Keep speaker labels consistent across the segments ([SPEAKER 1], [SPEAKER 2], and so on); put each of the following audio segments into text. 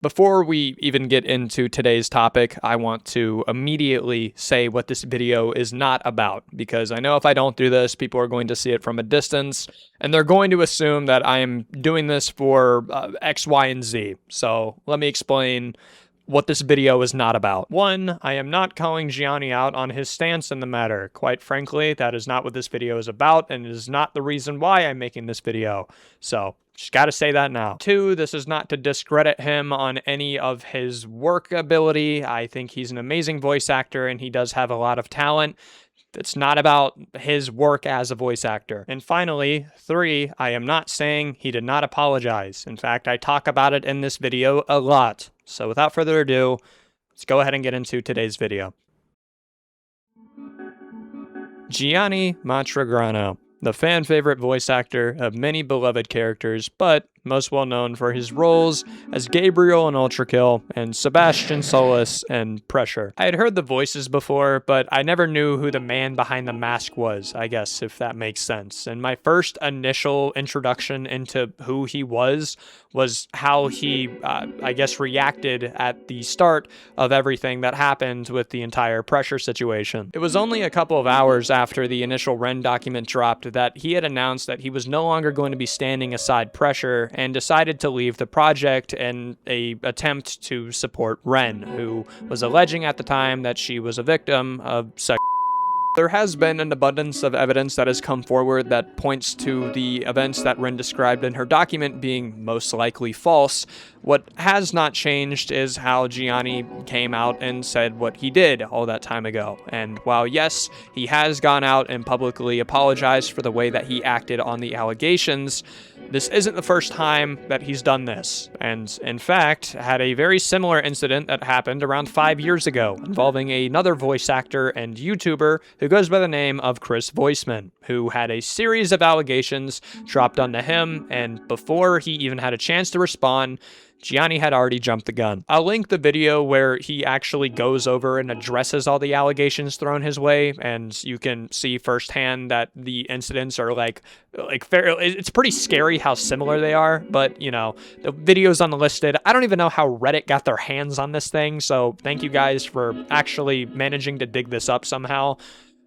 [SPEAKER 1] Before we even get into today's topic, I want to immediately say what this video is not about, because I know if I don't do this, people are going to see it from a distance, and they're going to assume that I am doing this for X, Y, and Z. So let me explain what this video is not about. One, I am not calling Gianni out on his stance in the matter. Quite frankly, that is not what this video is about, and it is not the reason why I'm making this video. So, just gotta say that now. Two, this is not to discredit him on any of his work ability. I think he's an amazing voice actor, and he does have a lot of talent. It's not about his work as a voice actor. And finally, three, I am not saying he did not apologize. In fact, I talk about it in this video a lot. So without further ado, let's go ahead and get into today's video. Gianni Matragrano, the fan favorite voice actor of many beloved characters, but most well known for his roles as Gabriel in Ultra Kill and Sebastian Solis in Pressure. I had heard the voices before, but I never knew who the man behind the mask was, I guess, if that makes sense. And my first initial introduction into who he was how he, I guess, reacted at the start of everything that happened with the entire Pressure situation. It was only a couple of hours after the initial Ren document dropped that he had announced that he was no longer going to be standing aside Pressure and decided to leave the project in an attempt to support Ren, who was alleging at the time that she was a victim of sex. There has been an abundance of evidence that has come forward that points to the events that Ren described in her document being most likely false. What has not changed is how Gianni came out and said what he did all that time ago. And while yes, he has gone out and publicly apologized for the way that he acted on the allegations, this isn't the first time that he's done this, and in fact, had a very similar incident that happened around 5 years ago, involving another voice actor and YouTuber who goes by the name of Chris Voiceman, who had a series of allegations dropped onto him, and before he even had a chance to respond, Gianni had already jumped the gun. I'll link the video where he actually goes over and addresses all the allegations thrown his way, and you can see firsthand that the incidents are like fair. It's pretty scary how similar they are, but you know, the video's unlisted. I don't even know how Reddit got their hands on this thing, so thank you guys for actually managing to dig this up somehow.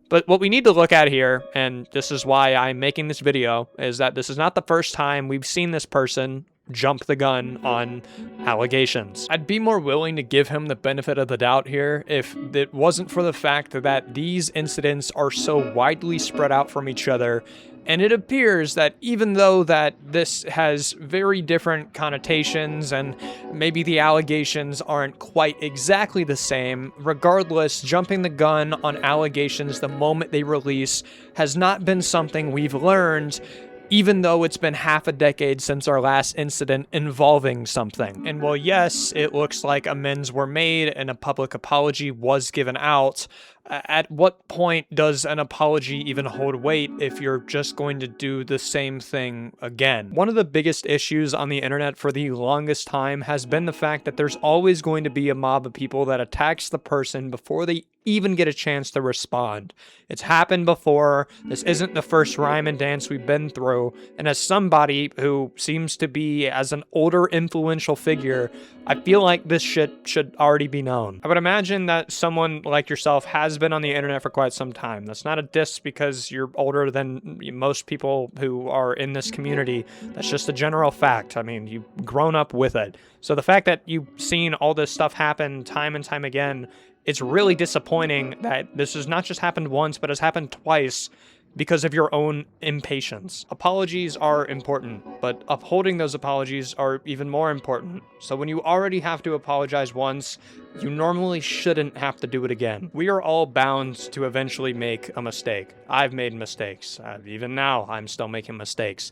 [SPEAKER 1] But what we need to look at here, and this is why I'm making this video, is that this is not the first time we've seen this person jump the gun on allegations. I'd be more willing to give him the benefit of the doubt here if it wasn't for the fact that these incidents are so widely spread out from each other, and it appears that even though that this has very different connotations and maybe the allegations aren't quite exactly the same, regardless, jumping the gun on allegations the moment they release has not been something we've learned, even though it's been half a decade since our last incident involving something. And while yes, it looks like amends were made and a public apology was given out, at what point does an apology even hold weight if you're just going to do the same thing again? One of the biggest issues on the internet for the longest time has been the fact that there's always going to be a mob of people that attacks the person before they even get a chance to respond. It's happened before. This isn't the first rhyme and dance we've been through. And as somebody who seems to be as an older influential figure, I feel like this shit should already be known. I would imagine that someone like yourself has been on the internet for quite some time. That's not a diss because you're older than most people who are in this community. That's just a general fact. I mean, you've grown up with it. So the fact that you've seen all this stuff happen time and time again, it's really disappointing that this has not just happened once, but has happened twice because of your own impatience. Apologies are important, but upholding those apologies are even more important. So when you already have to apologize once, you normally shouldn't have to do it again. We are all bound to eventually make a mistake. I've made mistakes. Even now, I'm still making mistakes.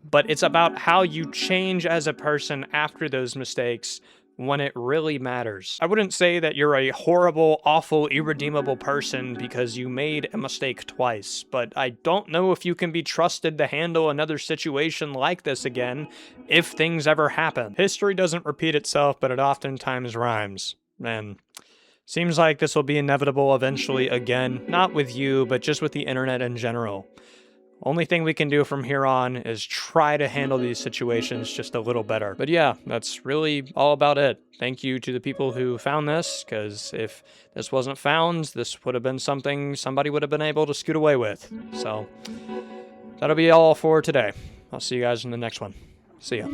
[SPEAKER 1] But it's about how you change as a person after those mistakes when it really matters. I wouldn't say that you're a horrible, awful, irredeemable person because you made a mistake twice, but I don't know if you can be trusted to handle another situation like this again if things ever happen. History doesn't repeat itself, but it oftentimes rhymes. And seems like this will be inevitable eventually again, not with you, but just with the internet in general. Only thing we can do from here on is try to handle these situations just a little better. But yeah, that's really all about it. Thank you to the people who found this, because if this wasn't found, this would have been something somebody would have been able to scoot away with. So that'll be all for today. I'll see you guys in the next one. See ya.